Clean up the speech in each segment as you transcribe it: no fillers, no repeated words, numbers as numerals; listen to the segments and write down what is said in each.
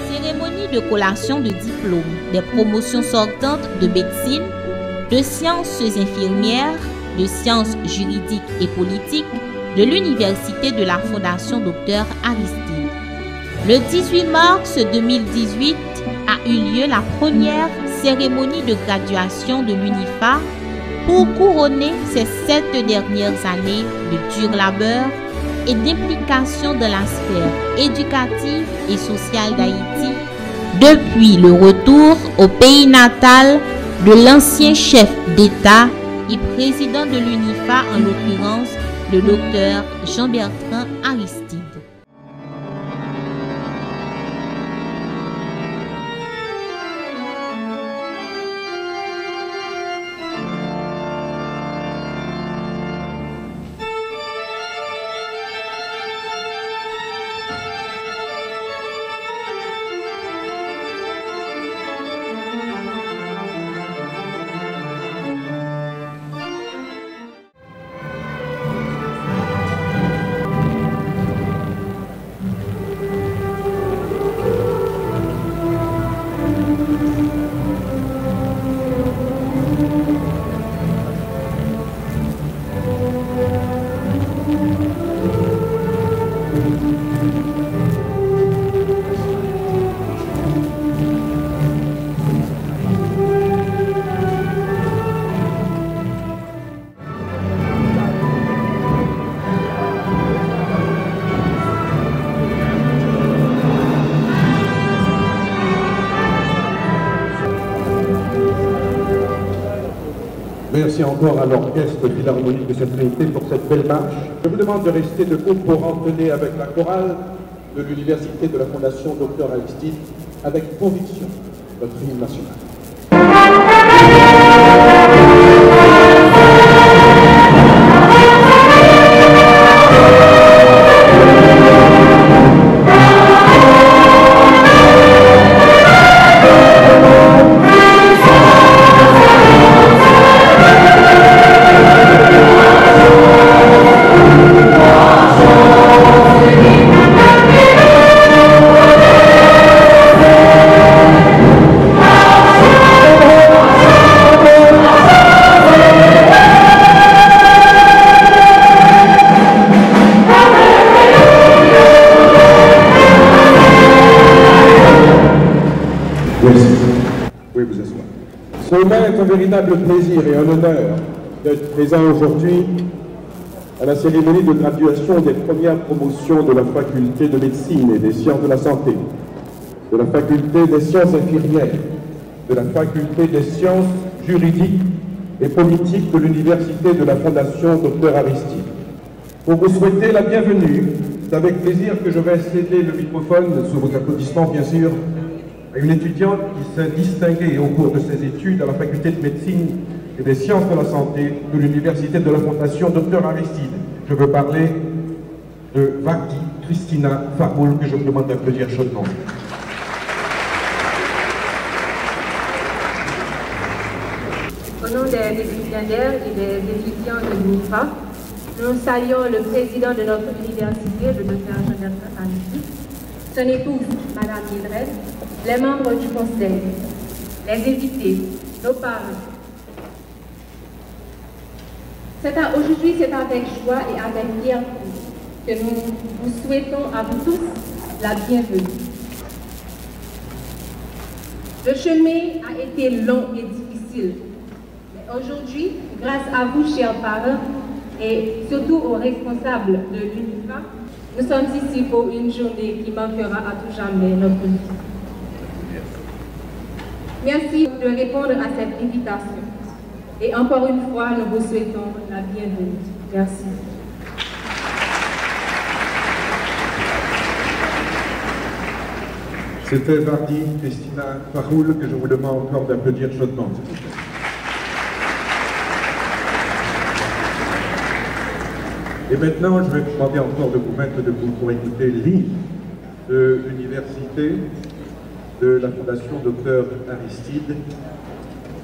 Cérémonie de collation de diplôme des promotions sortantes de médecine, de sciences infirmières, de sciences juridiques et politiques de l'Université de la Fondation Dr Aristide. Le 18 mars 2018 a eu lieu la première cérémonie de graduation de l'UNIFA pour couronner ces 7 dernières années de dur labeur et d'implication dans la sphère éducative et sociale d'Haïti depuis le retour au pays natal de l'ancien chef d'État et président de l'UNIFA, en l'occurrence le docteur Jean-Bertrand Aristide. Merci encore à l'orchestre philharmonique de cette Trinité pour cette belle marche. Je vous demande de rester debout pour entonner avec la chorale de l'Université de la Fondation Dr Aristide avec conviction notre hymne national. C'est un véritable plaisir et un honneur d'être présent aujourd'hui à la cérémonie de graduation des premières promotions de la faculté de médecine et des sciences de la santé, de la faculté des sciences infirmières, de la faculté des sciences juridiques et politiques de l'Université de la Fondation Dr Aristide. Pour vous souhaiter la bienvenue, c'est avec plaisir que je vais céder le microphone, sous vos applaudissements bien sûr, à une étudiante qui s'est distinguée au cours de ses études à la faculté de médecine et des sciences de la santé de l'Université de la Fondation Dr Aristide. Je veux parler de Vaki Christina Farboul, que je vous demande d'applaudir chaudement. Au nom des étudiants et des étudiants de l'UNIFA, nous saluons le président de notre université, le Dr Jean-Bertrand Aristide, son épouse, Madame Mildred, les membres du conseil, les invités, nos parents. Aujourd'hui, c'est avec joie et avec fierté que nous vous souhaitons à vous tous la bienvenue. Le chemin a été long et difficile. Mais aujourd'hui, grâce à vous, chers parents, et surtout aux responsables de l'UNIFA, nous sommes ici pour une journée qui marquera à tout jamais notre vie. Merci de répondre à cette invitation. Et encore une fois, nous vous souhaitons la bienvenue. Merci. C'était Vardi Christina Faroul que je vous demande encore d'applaudir chaudement. Et maintenant, je vais vous demander encore de vous mettre debout pour écouter l'hymne de l'université de la Fondation Dr Aristide,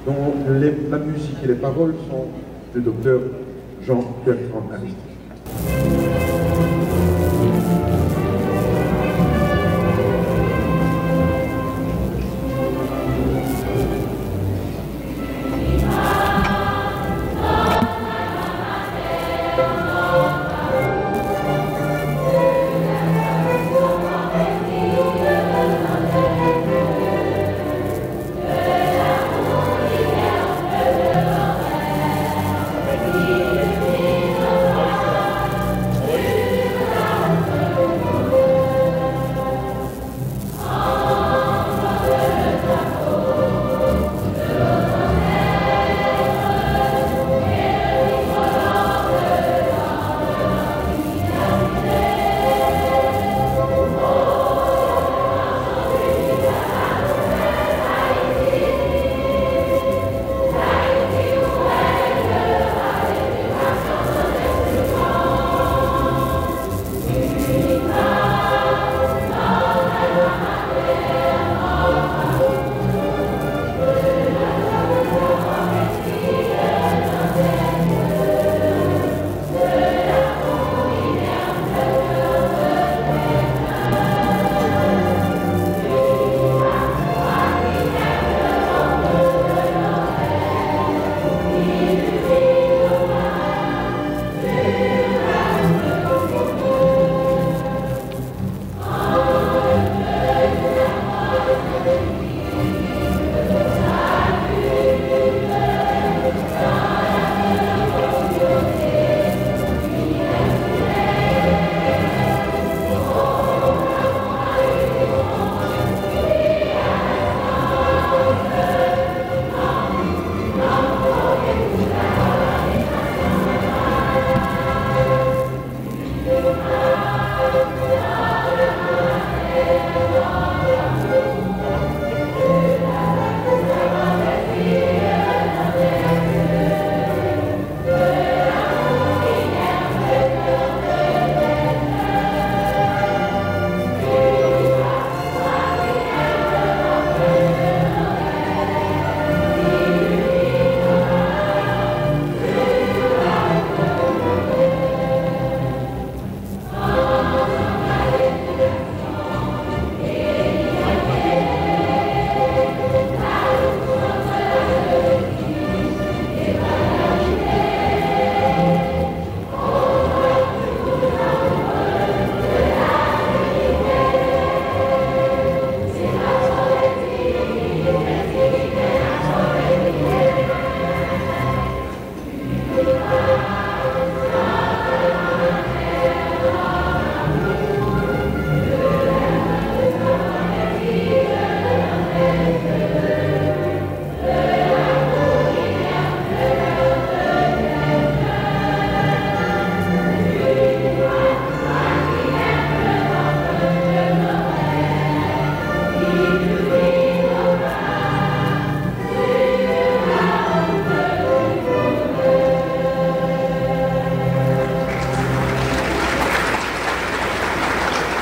dont la musique et les paroles sont du Dr Jean-Bertrand Aristide.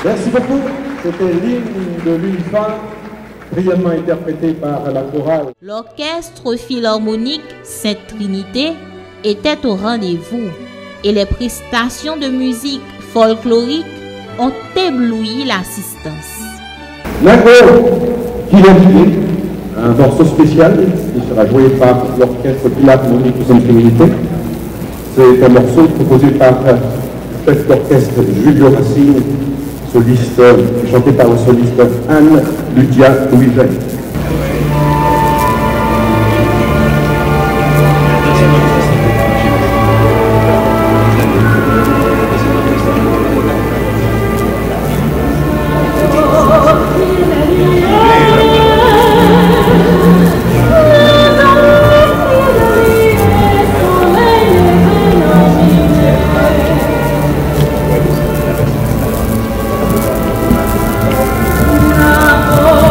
Merci beaucoup. C'était l'hymne de l'UNIFA, brillamment interprété par la chorale. L'orchestre philharmonique Sainte Trinité était au rendez-vous et les prestations de musique folklorique ont ébloui l'assistance. L'accord Philharmonique, un morceau spécial qui sera joué par l'orchestre philharmonique de Sainte Trinité. C'est un morceau proposé par le chef d'orchestre Julio Racine, soliste, chanté par le soliste Anne Ludia Louis-Jean. Oh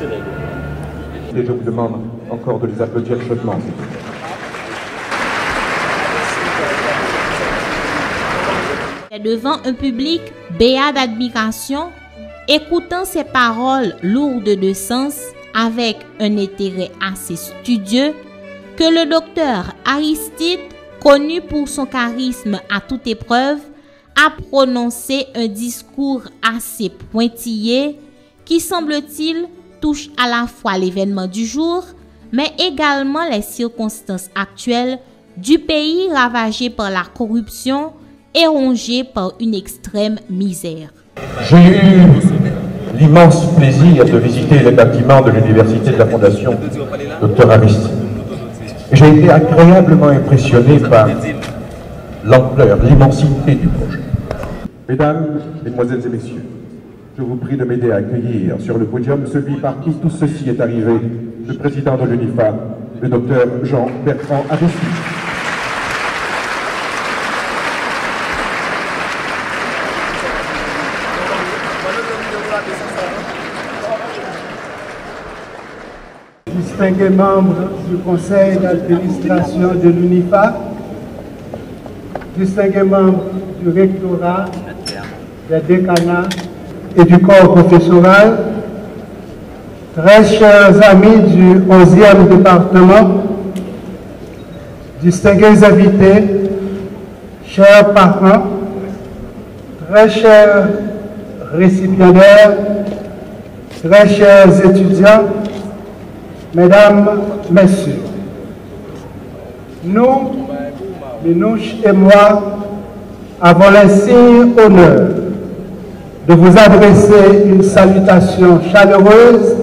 Et je vous demande encore de les applaudir chaudement. Devant un public béat d'admiration, écoutant ces paroles lourdes de sens avec un intérêt assez studieux, que le docteur Aristide, connu pour son charisme à toute épreuve, a prononcé un discours assez pointillé qui, semble-t-il, touche à la fois l'événement du jour, mais également les circonstances actuelles du pays ravagé par la corruption et rongé par une extrême misère. J'ai eu l'immense plaisir de visiter les bâtiments de l'université de la Fondation Dr Aristide. J'ai été agréablement impressionné par l'ampleur, l'immensité du projet. Mesdames, Mesdemoiselles et Messieurs, je vous prie de m'aider à accueillir sur le podium celui par qui tout ceci est arrivé, le président de l'UNIFA, le docteur Jean-Bertrand Aristide. Distingués membres du conseil d'administration de l'UNIFA, distingués membres du rectorat, des décanats et du corps professoral, très chers amis du 11e département, distingués invités, chers parents, très chers récipiendaires, très chers étudiants, Mesdames, Messieurs, nous, Minouche et moi, avons l'insigne honneur de vous adresser une salutation chaleureuse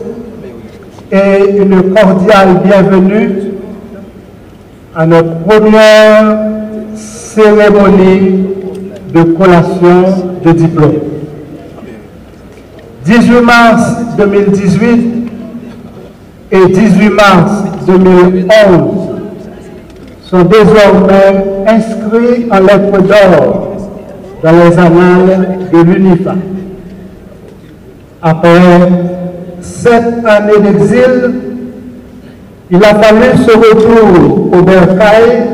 et une cordiale bienvenue à notre première cérémonie de collation de diplôme. 18 mars 2018 et 18 mars 2011 sont désormais inscrits en lettres d'or dans les annales de l'UNIFA. Après 7 années d'exil, il a fallu ce retour au bercail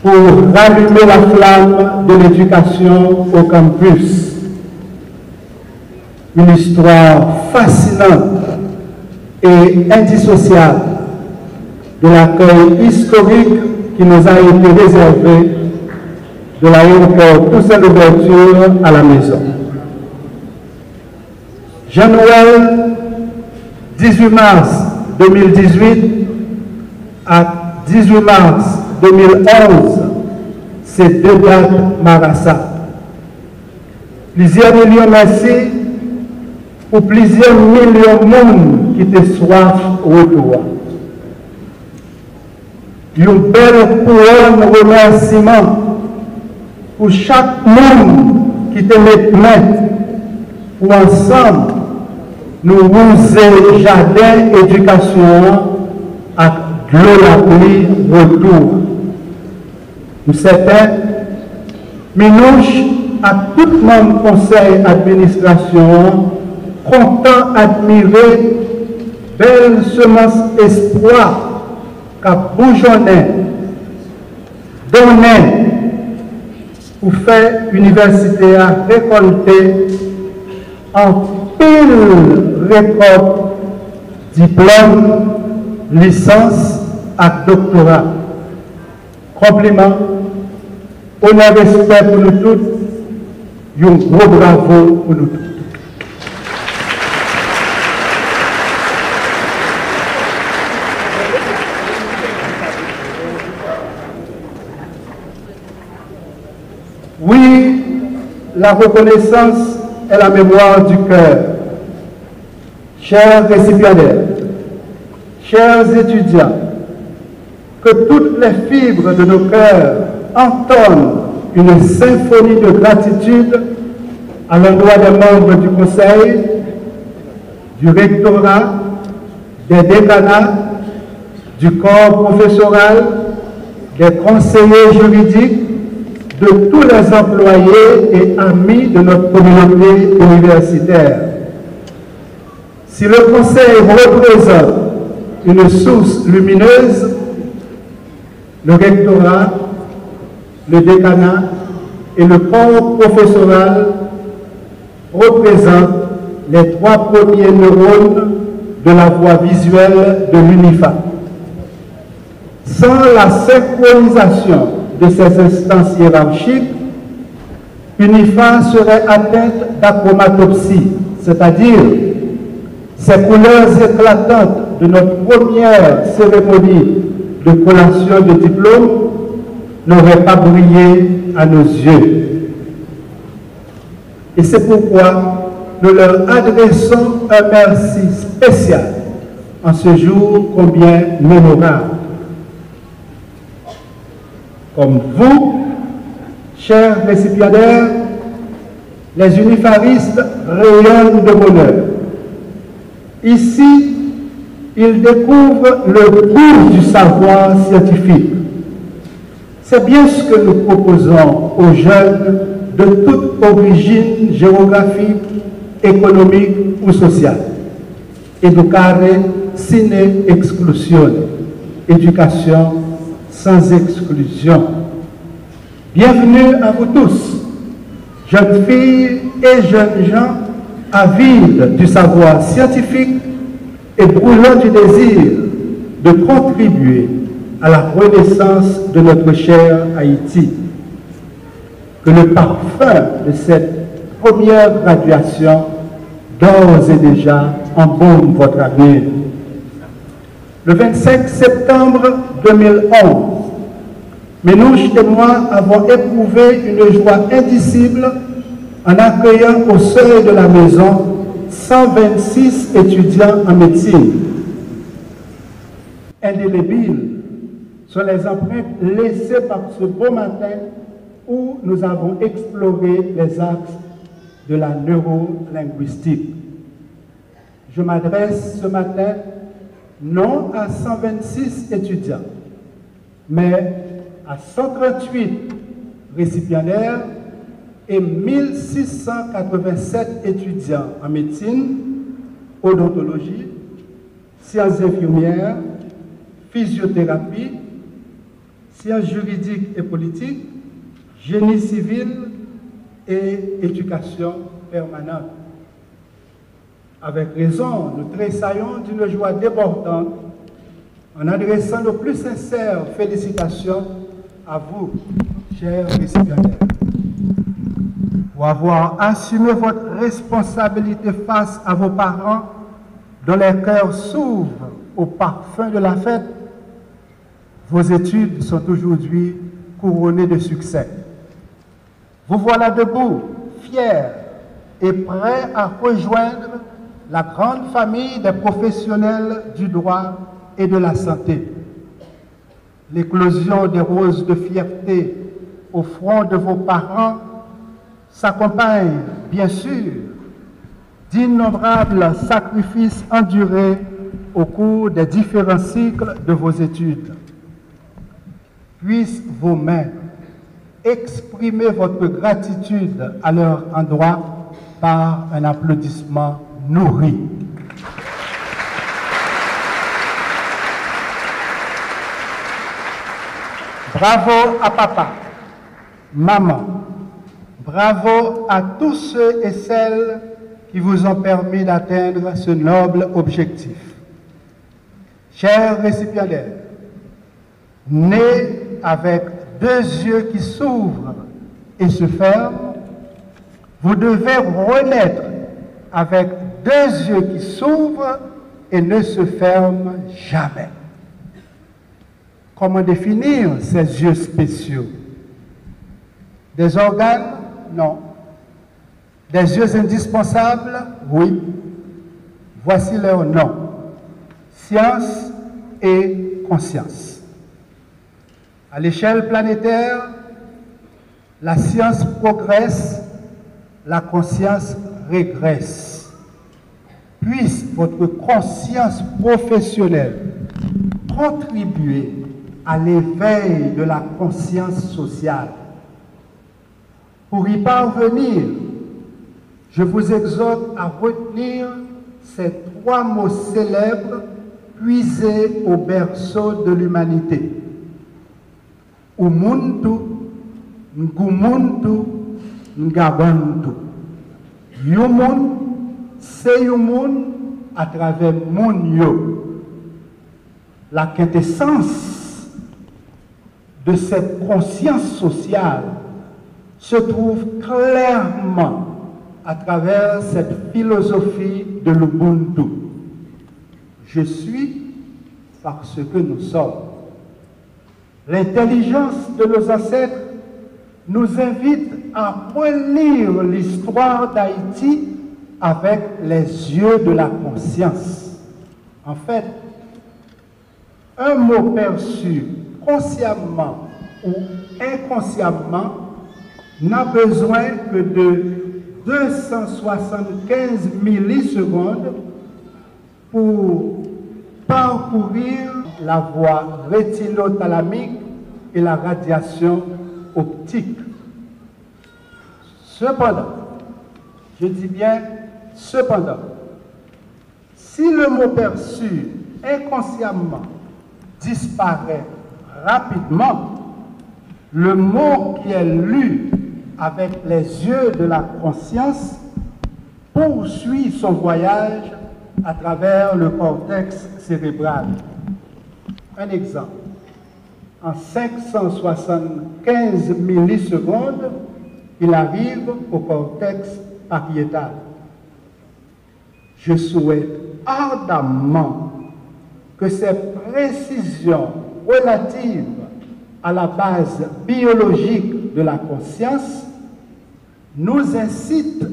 pour rallumer la flamme de l'éducation au campus. Une histoire fascinante et indissociable de l'accueil historique qui nous a été réservé de l'aéroport Toussaint Louverture à la maison. Jean-Noël, 18 mars 2018 à 18 mars 2011, c'est 2 dates Marassa. Plusieurs millions merci pour plusieurs millions de monde qui te soif au retour. Un bel couronne remerciement pour chaque monde qui te met main pour ensemble nous user jardin éducation à Glolapli retour. Nous certains, Minouche à tout le monde conseil administration content admirer belle semence espoir qu'a bourgeonné, donné pour faire université à récolter en pile récolte, diplôme, licence et doctorat. Compliment, honneur et respect pour nous tous, et un gros bravo pour nous tous. Oui, la reconnaissance et la mémoire du cœur. Chers récipiendaires, chers étudiants, que toutes les fibres de nos cœurs entonnent une symphonie de gratitude à l'endroit des membres du Conseil, du rectorat, des décanats, du corps professoral, des conseillers juridiques, de tous les employés et amis de notre communauté universitaire. Si le conseil représente une source lumineuse, le rectorat, le décanat et le corps professoral représentent les 3 premiers neurones de la voie visuelle de l'UNIFA. Sans la synchronisation de ces instances hiérarchiques, l'UNIFA serait atteinte d'achromatopsie, c'est-à-dire ces couleurs éclatantes de notre première cérémonie de collation de diplôme n'auraient pas brillé à nos yeux. Et c'est pourquoi nous leur adressons un merci spécial en ce jour combien mémorable. Comme vous, chers récipiendaires, les unifaristes rayonnent de bonheur. Ici, ils découvrent le goût du savoir scientifique. C'est bien ce que nous proposons aux jeunes de toute origine géographique, économique ou sociale. Educare sine exclusione. Éducation sans exclusion. Bienvenue à vous tous, jeunes filles et jeunes gens avides du savoir scientifique et brûlants du désir de contribuer à la renaissance de notre cher Haïti. Que le parfum de cette première graduation d'ores et déjà embaume votre avenir. Le 25 septembre 2011, Ménouche et moi avons éprouvé une joie indicible en accueillant au seuil de la maison 126 étudiants en médecine. Indélébiles sont les empreintes laissées par ce beau matin où nous avons exploré les axes de la neurolinguistique. Je m'adresse ce matin non à 126 étudiants, mais à 138 récipiendaires et 1687 étudiants en médecine, odontologie, sciences infirmières, physiothérapie, sciences juridiques et politiques, génie civil et éducation permanente. Avec raison, nous tressaillons d'une joie débordante en adressant nos plus sincères félicitations à vous, chers récipiendaires, pour avoir assumé votre responsabilité face à vos parents dont les cœurs s'ouvrent au parfum de la fête. Vos études sont aujourd'hui couronnées de succès. Vous voilà debout, fiers et prêts à rejoindre la grande famille des professionnels du droit et de la santé. L'éclosion des roses de fierté au front de vos parents s'accompagne, bien sûr, d'innombrables sacrifices endurés au cours des différents cycles de vos études. Puissent vos mains exprimer votre gratitude à leur endroit par un applaudissement nourri. Bravo à papa, maman, bravo à tous ceux et celles qui vous ont permis d'atteindre ce noble objectif. Chers récipiendaires, nés avec 2 yeux qui s'ouvrent et se ferment, vous devez renaître avec 2 yeux qui s'ouvrent et ne se ferment jamais. Comment définir ces yeux spéciaux? Des organes? Non. Des yeux indispensables? Oui. Voici leur nom. Science et conscience. À l'échelle planétaire, la science progresse, la conscience régresse. Puisse votre conscience professionnelle contribuer à l'éveil de la conscience sociale. Pour y parvenir, je vous exhorte à retenir ces 3 mots célèbres puisés au berceau de l'humanité. Umuntu, Ngumuntu, Ngabantu. Yumun, c'est Yumun à travers moun yo. La quintessence de cette conscience sociale se trouve clairement à travers cette philosophie de l'Ubuntu. Je suis parce que nous sommes. L'intelligence de nos ancêtres nous invite à relire l'histoire d'Haïti avec les yeux de la conscience. En fait, un mot perçu consciemment ou inconsciemment n'a besoin que de 275 millisecondes pour parcourir la voie rétinothalamique et la radiation optique. Cependant, je dis bien cependant, si le mot perçu inconsciemment disparaît rapidement, le mot qui est lu avec les yeux de la conscience poursuit son voyage à travers le cortex cérébral. Un exemple, en 575 millisecondes, il arrive au cortex pariétal. Je souhaite ardemment que ces précisions relatives à la base biologique de la conscience nous incitent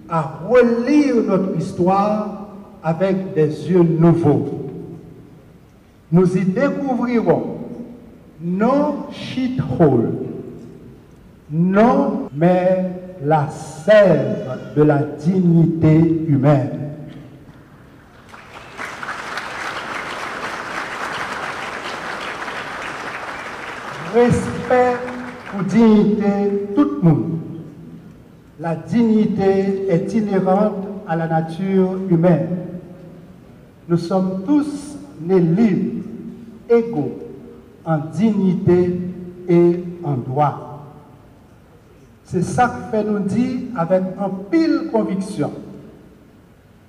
à relire notre histoire avec des yeux nouveaux. Nous y découvrirons non shithole, non, mais la sève de la dignité humaine. Respect pour dignité tout le monde. La dignité est inhérente à la nature humaine. Nous sommes tous nés libres, égaux, en dignité et en droit. C'est ça que fait nous dire avec un pile conviction.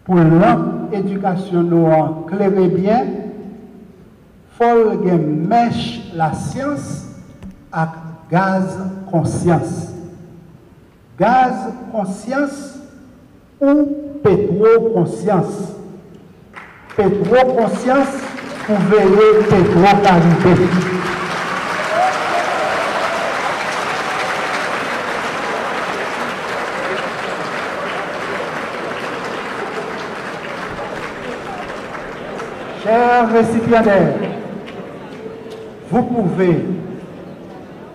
Pour l'éducation nous en clairer bien, faut que mèche la science avec gaz conscience. Gaz conscience ou pétro-conscience. Pétro-conscience pour veiller pétro-carité. Chers récipiendaires, vous pouvez,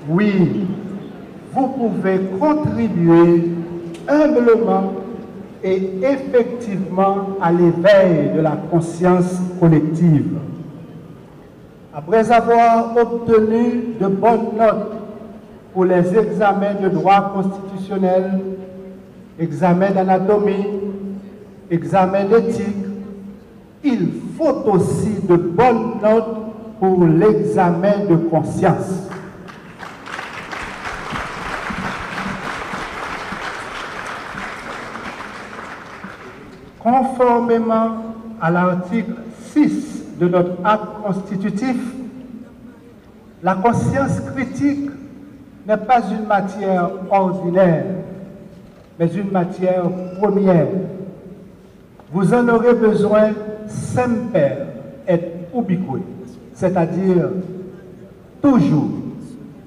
oui, vous pouvez contribuer humblement et effectivement à l'éveil de la conscience collective. Après avoir obtenu de bonnes notes pour les examens de droit constitutionnel, examens d'anatomie, examens d'éthique, il faut aussi de bonnes notes pour l'examen de conscience. Conformément à l'article 6 de notre acte constitutif, la conscience critique n'est pas une matière ordinaire, mais une matière première. Vous en aurez besoin semper et ubique, c'est-à-dire toujours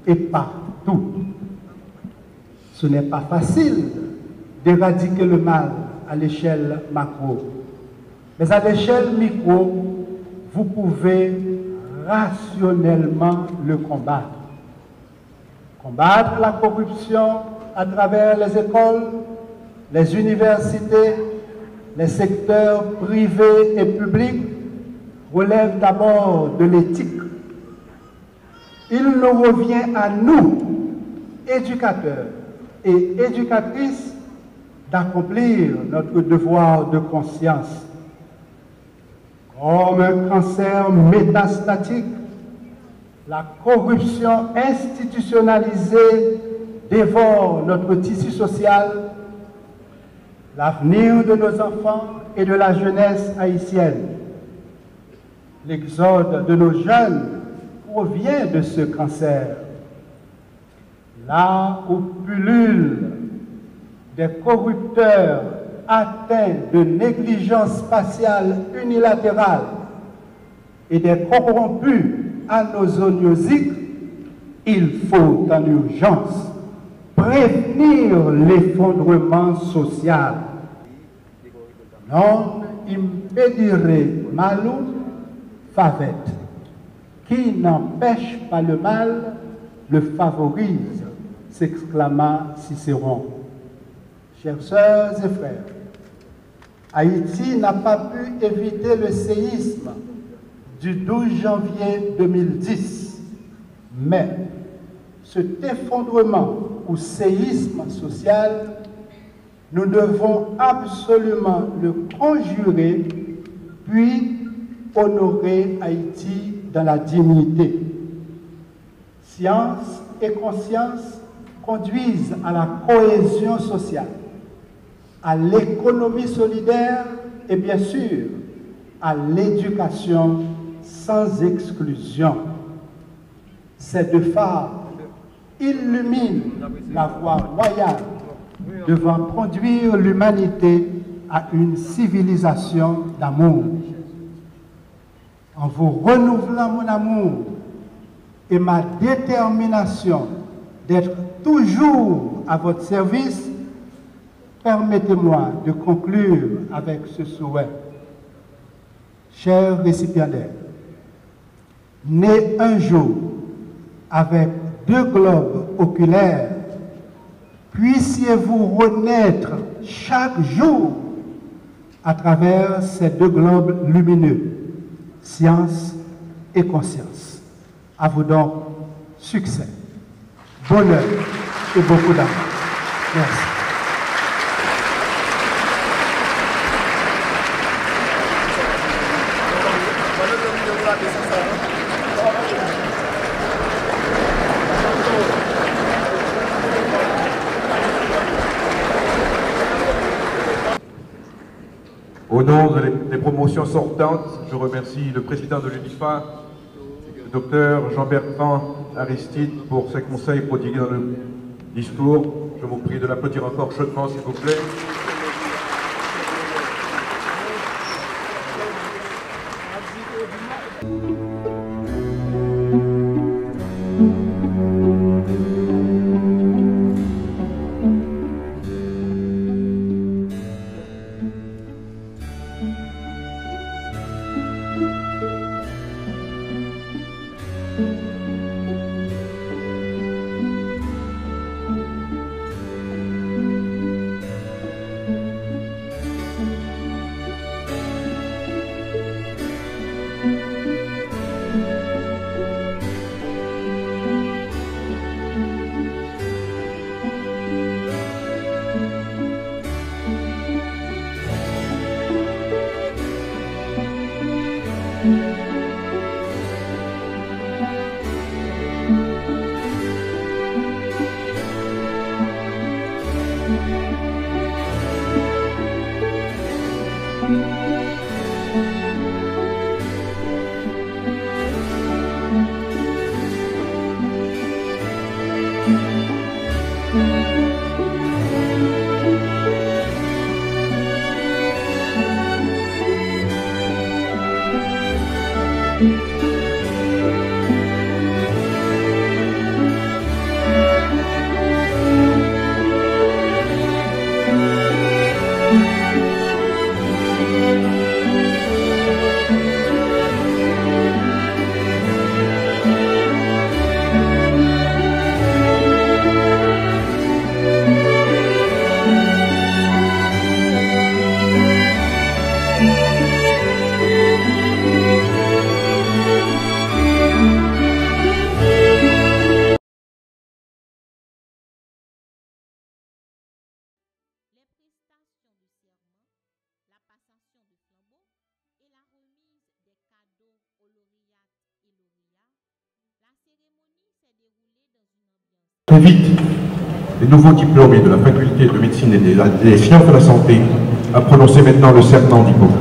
et partout. Ce n'est pas facile d'éradiquer le mal à l'échelle macro, mais à l'échelle micro, vous pouvez rationnellement le combattre. Combattre la corruption à travers les écoles, les universités, les secteurs privés et publics relève d'abord de l'éthique. Il nous revient à nous, éducateurs et éducatrices, d'accomplir notre devoir de conscience. Comme un cancer métastatique, la corruption institutionnalisée dévore notre tissu social, l'avenir de nos enfants et de la jeunesse haïtienne. L'exode de nos jeunes provient de ce cancer. Là où pullulent des corrupteurs atteints de négligence spatiale unilatérale et des corrompus anosoniosiques, il faut en urgence prévenir l'effondrement social. Non impedire malum favet. Qui n'empêche pas le mal, le favorise, s'exclama Cicéron. Chers sœurs et frères, Haïti n'a pas pu éviter le séisme du 12 janvier 2010, mais cet effondrement ou séisme social, nous devons absolument le conjurer, puis honorer Haïti dans la dignité. Science et conscience conduisent à la cohésion sociale, à l'économie solidaire et bien sûr à l'éducation sans exclusion. Ces deux phares illuminent la voie royale devant conduire l'humanité à une civilisation d'amour. En vous renouvelant mon amour et ma détermination d'être toujours à votre service, permettez-moi de conclure avec ce souhait. Chers récipiendaires, nés un jour avec 2 globes oculaires, puissiez-vous renaître chaque jour à travers ces 2 globes lumineux, science et conscience. À vous donc, succès, bonheur et beaucoup d'amour. Merci. Au nom des promotions sortantes, je remercie le président de l'UNIFA, le docteur Jean-Bertrand Aristide, pour ses conseils prodigués dans le discours. Je vous prie de l'applaudir encore chaudement, s'il vous plaît. aux lauréates et lauréats, la cérémonie s'est déroulée dans une ambiance. J'invite les nouveaux diplômés de la faculté de médecine et des sciences de la santé à prononcer maintenant le serment d'Hippocrate.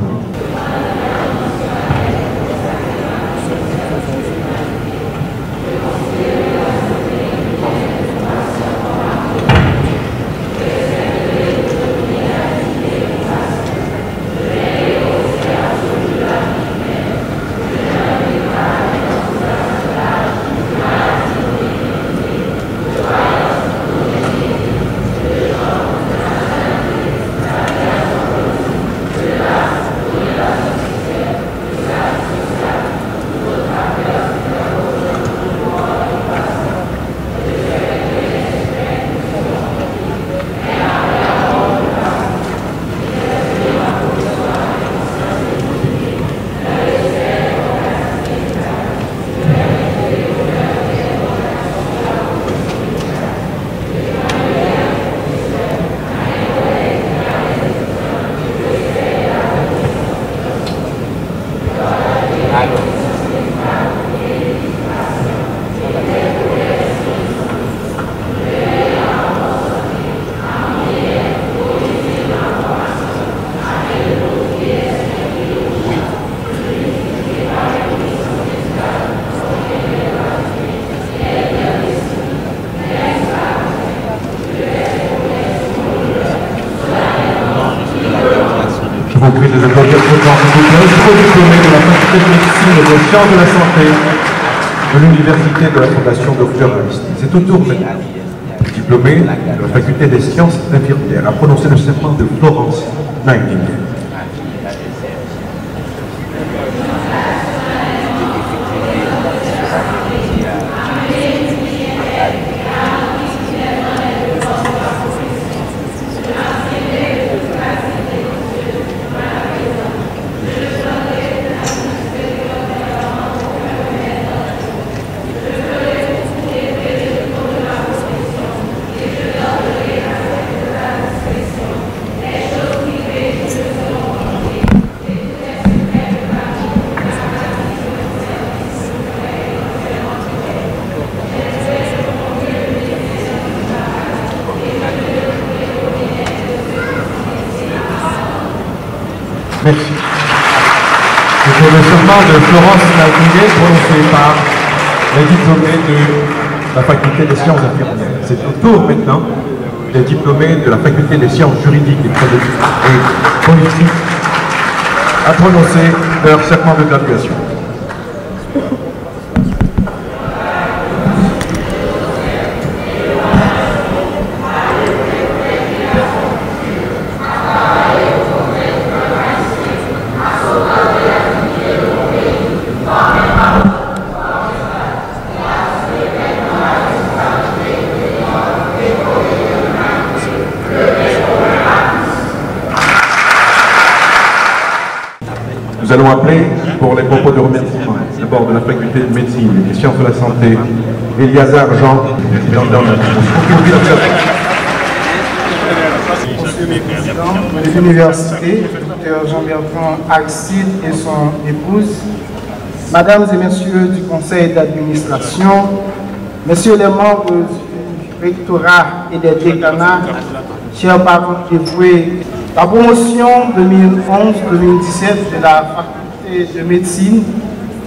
Je vous prie de applaudir le diplômé de la faculté de médecine et des sciences de la santé de l'université de la Fondation Dr Aristide. C'est au tour maintenant du diplômé de la faculté des sciences infirmières à prononcer le serment de Florence Nightingale. Merci. C'est pour le serment de Florence Nightingale prononcé par les diplômés de la faculté des sciences infirmières. C'est au tour maintenant des diplômés de la faculté des sciences juridiques et politiques à prononcer leur serment de graduation. Nous allons appeler pour les propos de remerciement, d'abord de la faculté de médecine et des sciences de la santé, Eliazar Jean, président de l'université, Dr Jean-Bertrand Aristide et son épouse, Mesdames et Messieurs du conseil d'administration, Messieurs les membres du rectorat et des décanats, chers parents dévoués, la promotion 2011-2017 de la faculté de médecine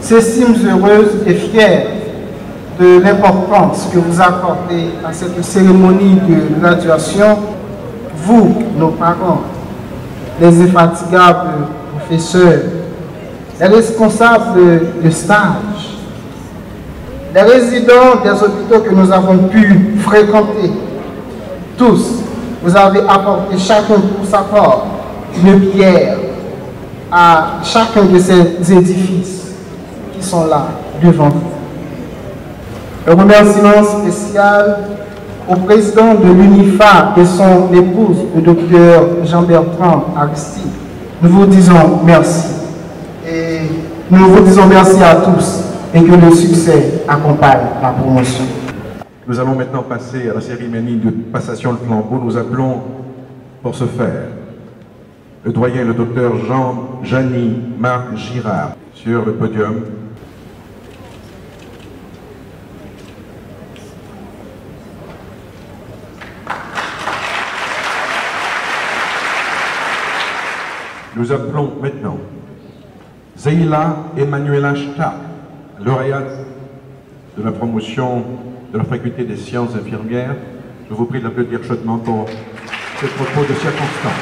s'estime heureuse et fière de l'importance que vous accordez à cette cérémonie de graduation, vous, nos parents, les infatigables professeurs, les responsables de stage, les résidents des hôpitaux que nous avons pu fréquenter, tous, vous avez apporté chacun pour sa part une pierre à chacun de ces édifices qui sont là devant vous. Un remerciement spécial au président de l'UNIFA et son épouse, le docteur Jean-Bertrand Aristide. Nous vous disons merci. Et nous vous disons merci à tous et que le succès accompagne la promotion. Nous allons maintenant passer à la cérémonie de passation de flambeau. Nous appelons pour ce faire le doyen, le docteur Jean-Jany Marc Girard, sur le podium Nous appelons maintenant Zeila Emanuela Stark, lauréate de la promotion de la faculté des sciences infirmières. Je vous prie de l'applaudir chaudement pour ce propos de circonstance.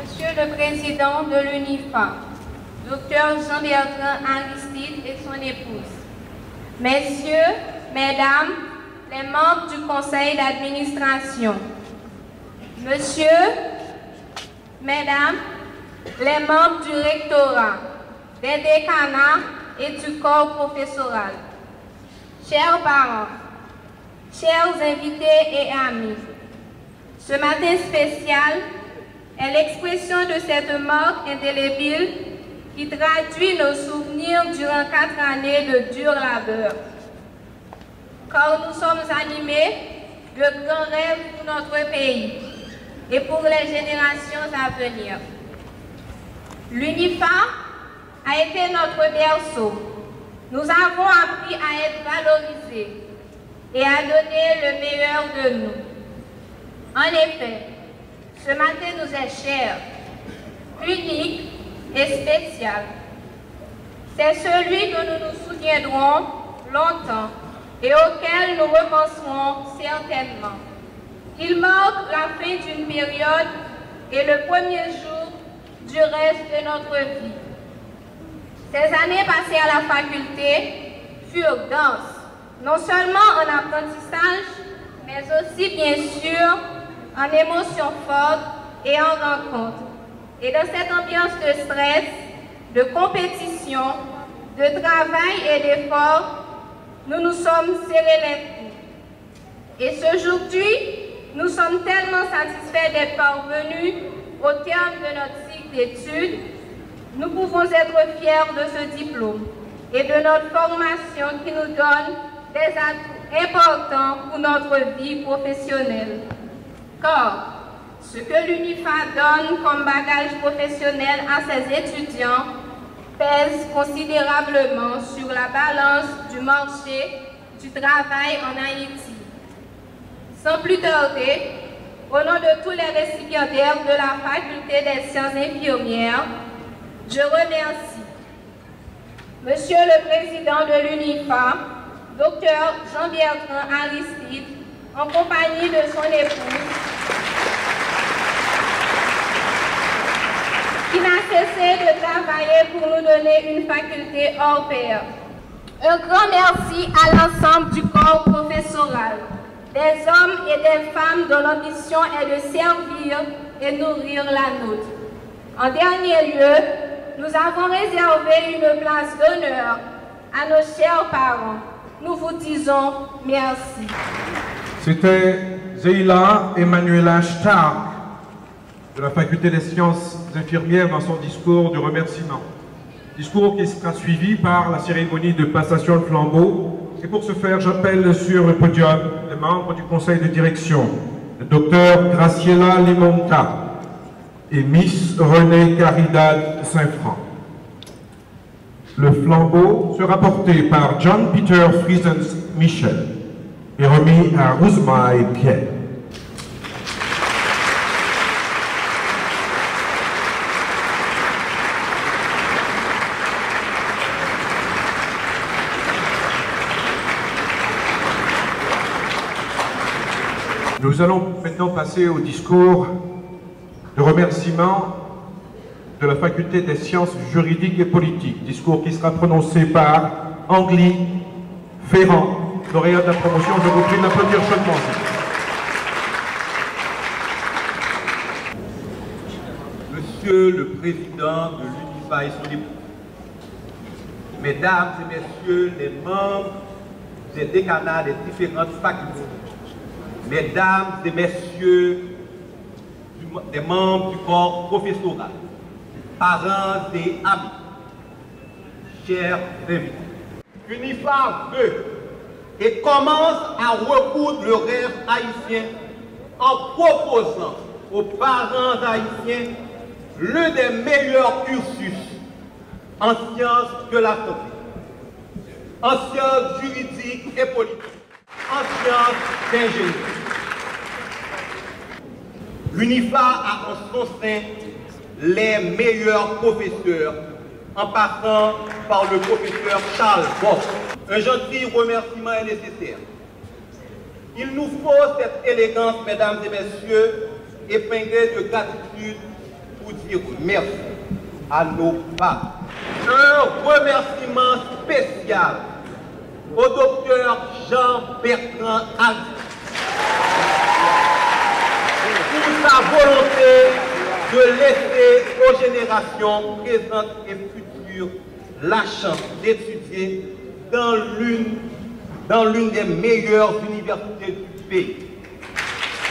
Monsieur le Président de l'UNIFA, Dr Jean-Bertrand Aristide et son épouse, Messieurs, Mesdames, les membres du Conseil d'administration, Monsieur, Mesdames, les membres du rectorat, des décanats et du corps professoral, chers parents, chers invités et amis, ce matin spécial est l'expression de cette marque indélébile qui traduit nos souvenirs durant 4 années de dur labeur. Car nous sommes animés de grands rêves pour notre pays et pour les générations à venir. L'UNIFA a été notre berceau. Nous avons appris à être valorisés et à donner le meilleur de nous. En effet, ce matin nous est cher, unique et spécial. C'est celui dont nous nous souviendrons longtemps et auquel nous repenserons certainement. Il marque la fin d'une période et le premier jour du reste de notre vie. Ces années passées à la faculté furent denses, non seulement en apprentissage, mais aussi bien sûr en émotions fortes et en rencontres. Et dans cette ambiance de stress, de compétition, de travail et d'effort, nous nous sommes serrés les coudes. Et aujourd'hui, nous sommes tellement satisfaits d'être parvenus au terme de notre cycle d'études. Nous pouvons être fiers de ce diplôme et de notre formation qui nous donne des atouts importants pour notre vie professionnelle. Car ce que l'UNIFA donne comme bagage professionnel à ses étudiants pèse considérablement sur la balance du marché du travail en Haïti. Sans plus tarder, au nom de tous les récipiendaires de la Faculté des sciences infirmières, je remercie Monsieur le Président de l'UNIFA, Dr Jean-Bertrand Aristide, en compagnie de son épouse, qui n'a cessé de travailler pour nous donner une faculté hors pair. Un grand merci à l'ensemble du corps professoral, des hommes et des femmes dont l'ambition est de servir et nourrir la nôtre. En dernier lieu, nous avons réservé une place d'honneur à nos chers parents. Nous vous disons merci. C'était Zeila Emanuela Stark de la Faculté des sciences infirmières dans son discours de remerciement. Discours qui sera suivi par la cérémonie de passation de flambeau. Et pour ce faire, j'appelle sur le podium les membres du conseil de direction, le docteur Graciela Limonta et Miss Renée Caridad Saint-Franc. Le flambeau sera porté par John Peter Friesens Michel et remis à Rouzma et Pierre. Nous allons maintenant passer au discours de remerciement de la Faculté des sciences juridiques et politiques. Discours qui sera prononcé par Angli Ferrand, lauréat de la promotion. Je vous prie de l'applaudir chaudement. Monsieur le Président de l'UNIFA et son épouse, Mesdames et Messieurs les membres des décanats des différentes facultés, Mesdames et Messieurs des membres du corps professoral, parents et amis, chers invités, l'UNIFA veut et commence à recoudre le rêve haïtien en proposant aux parents haïtiens l'un des meilleurs cursus en sciences de la santé, en sciences juridiques et politiques, en sciences d'ingénierie. L'UNIFA a en son sein les meilleurs professeurs, en passant par le professeur Charles Bosch. Un gentil remerciement est nécessaire. Il nous faut cette élégance, mesdames et messieurs, épinglée de gratitude pour dire merci à nos parents. Un remerciement spécial au docteur Jean-Bertrand Aldi pour sa volonté de laisser aux générations présentes et futures la chance d'étudier dans l'une des meilleures universités du pays.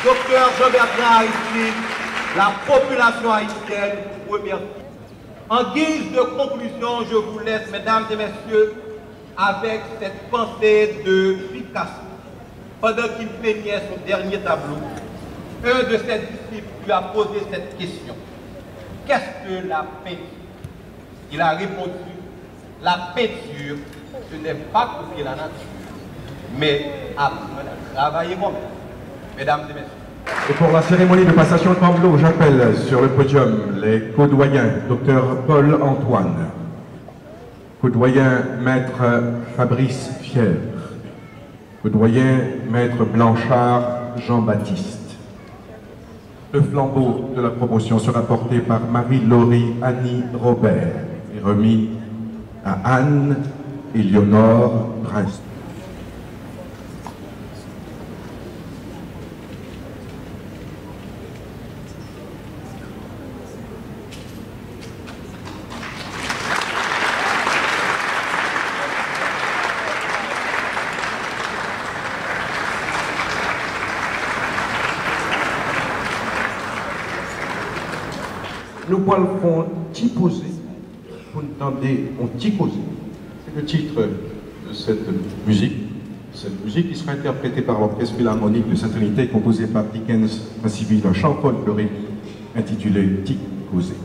Docteur Jean-Bertrand Aldi, la population haïtienne vous remercie. En guise de conclusion, je vous laisse, mesdames et messieurs, avec cette pensée de Picasso. Pendant qu'il peignait son dernier tableau, un de ses disciples lui a posé cette question. Qu'est-ce que la peinture? Il a répondu, la peinture, ce n'est pas copier la nature, mais apprendre à travailler moi-même. Mesdames et messieurs. Et pour la cérémonie de passation de tableau, j'appelle sur le podium les co-doyens, Dr Paul Antoine, co-doyen Maître Fabrice Fier, co-doyen Maître Blanchard Jean-Baptiste. Le flambeau de la promotion sera porté par Marie-Laurie Annie Robert et remis à Anne-Éléonore Prince. Nous pouvons faire petit poser pour nous entendre un petit causer. C'est le titre de cette musique. Cette musique qui sera interprétée par l'Orchestre Philharmonique de Sainte-Trinité, composée par Dickens, ainsi d'un chant-Paul Fleury, intitulé Petit causer.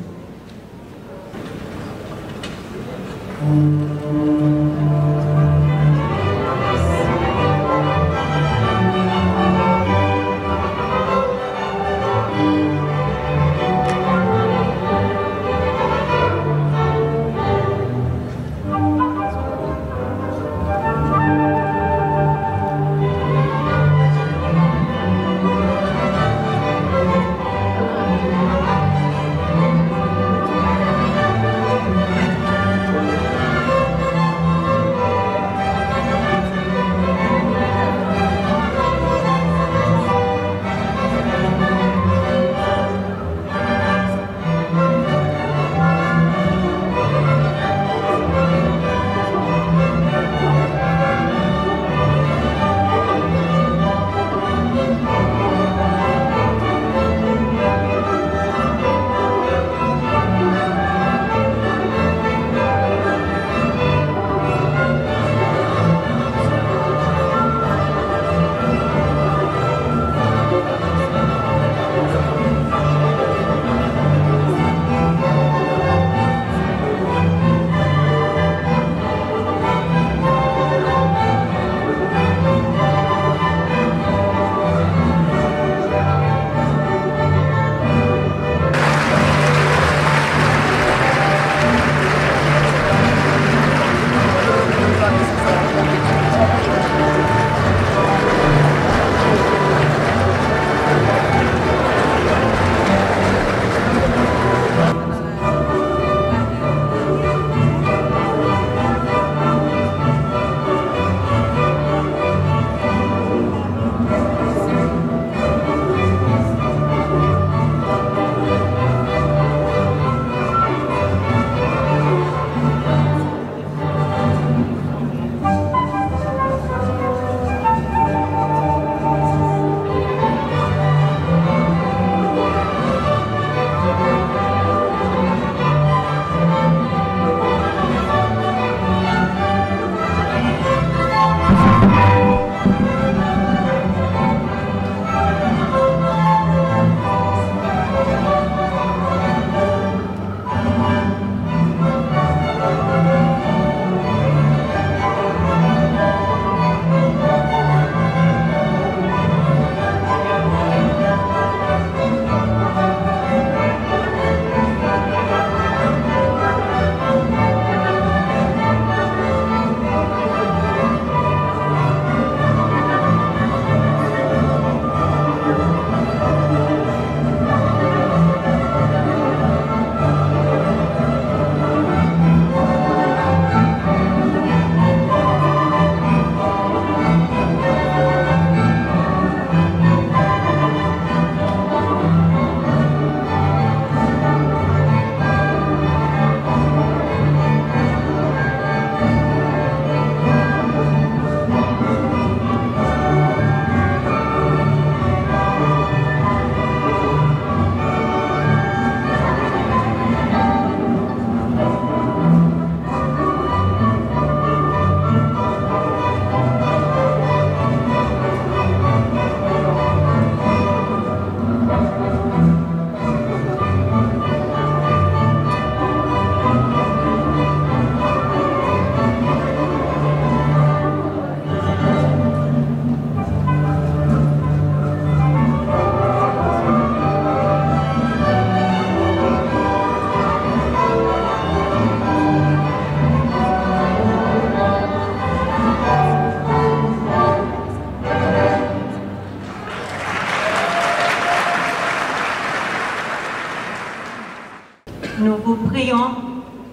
nous vous prions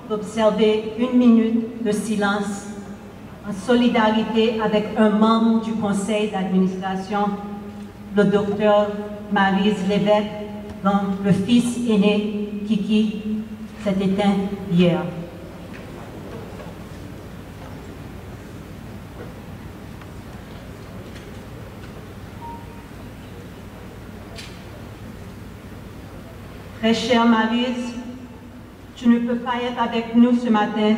d'observer 1 minute de silence en solidarité avec un membre du conseil d'administration, le docteur Maryse Lévesque, dont le fils aîné, Kiki, s'est éteint hier. Très chère Maryse, tu ne peux pas être avec nous ce matin,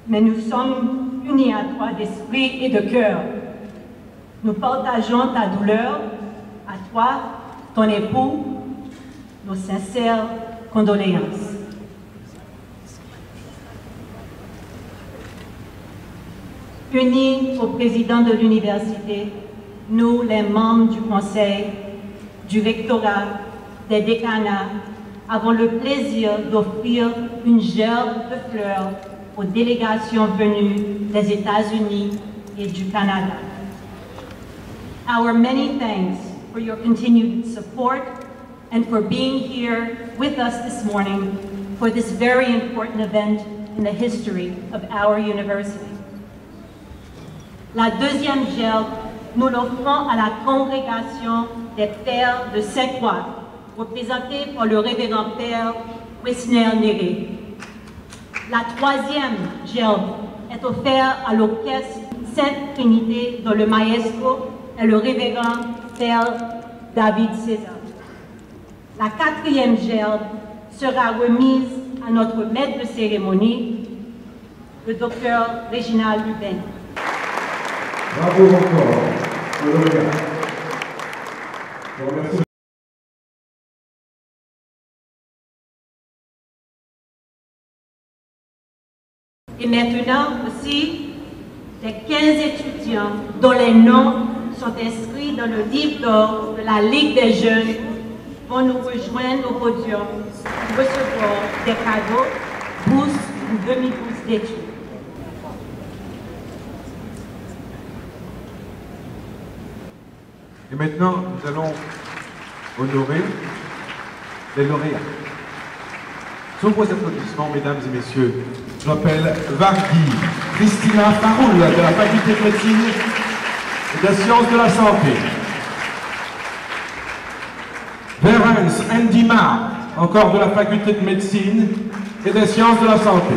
mais nous sommes unis à toi d'esprit et de cœur. Nous partageons ta douleur, à toi, ton époux, nos sincères condoléances. Unis au président de l'université, nous, les membres du conseil, du rectorat, des décanats, avons le plaisir d'offrir une gerbe de fleurs aux délégations venues des États-Unis et du Canada. Our many thanks for your continued support and for being here with us this morning for this very important event in the history of our university. La deuxième gerbe, nous l'offrons à la congrégation des Pères de Sainte-Croix, représentée par le révérend Père Wessner Néré. La troisième gerbe est offerte à l'orchestre Sainte Trinité, dont le maestro est le révérend Père David César. La quatrième gerbe sera remise à notre maître de cérémonie, le docteur Réginald Lubin. Bravo encore, le lauréat. Et maintenant aussi, les 15 étudiants dont les noms sont inscrits dans le livre d'or de la Ligue des jeunes vont nous rejoindre au podium pour recevoir des cadeaux, bourses ou demi-bourses d'études. Et maintenant, nous allons honorer les lauréats. Sous vos applaudissements, mesdames et messieurs, j'appelle Vargui Christina Faroul de la faculté de médecine et des sciences de la santé. Verens Ndima, encore de la faculté de médecine et des sciences de la santé.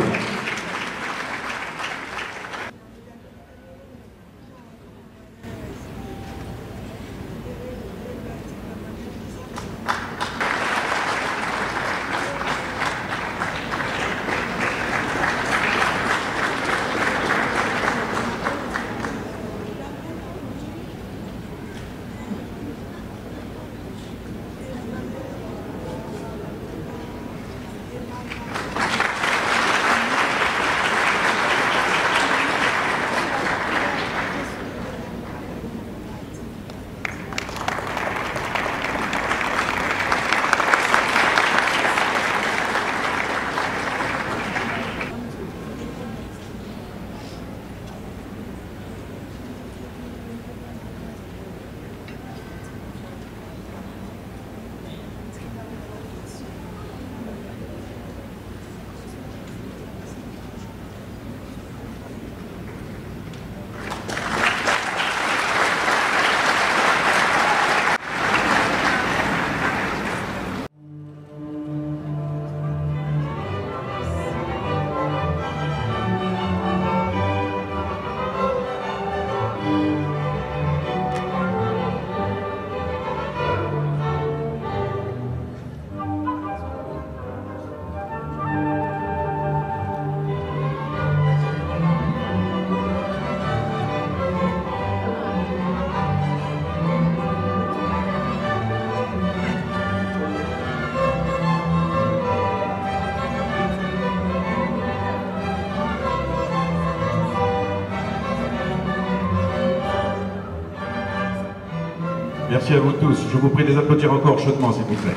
Merci à vous tous. Je vous prie de les applaudir encore chaudement, s'il vous plaît.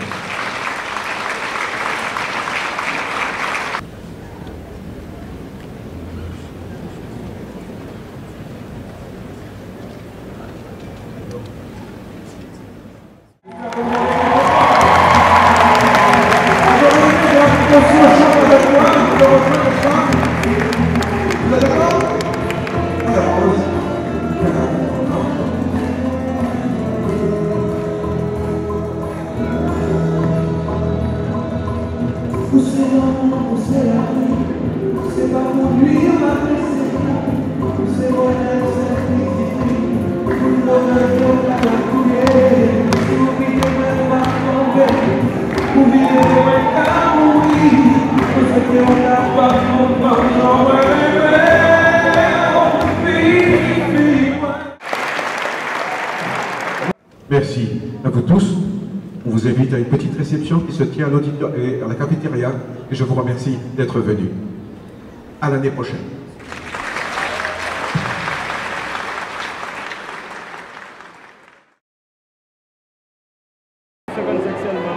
Merci. On vous invite à une petite réception qui se tient à la cafétéria et je vous remercie d'être venus. À l'année prochaine. Seconde section.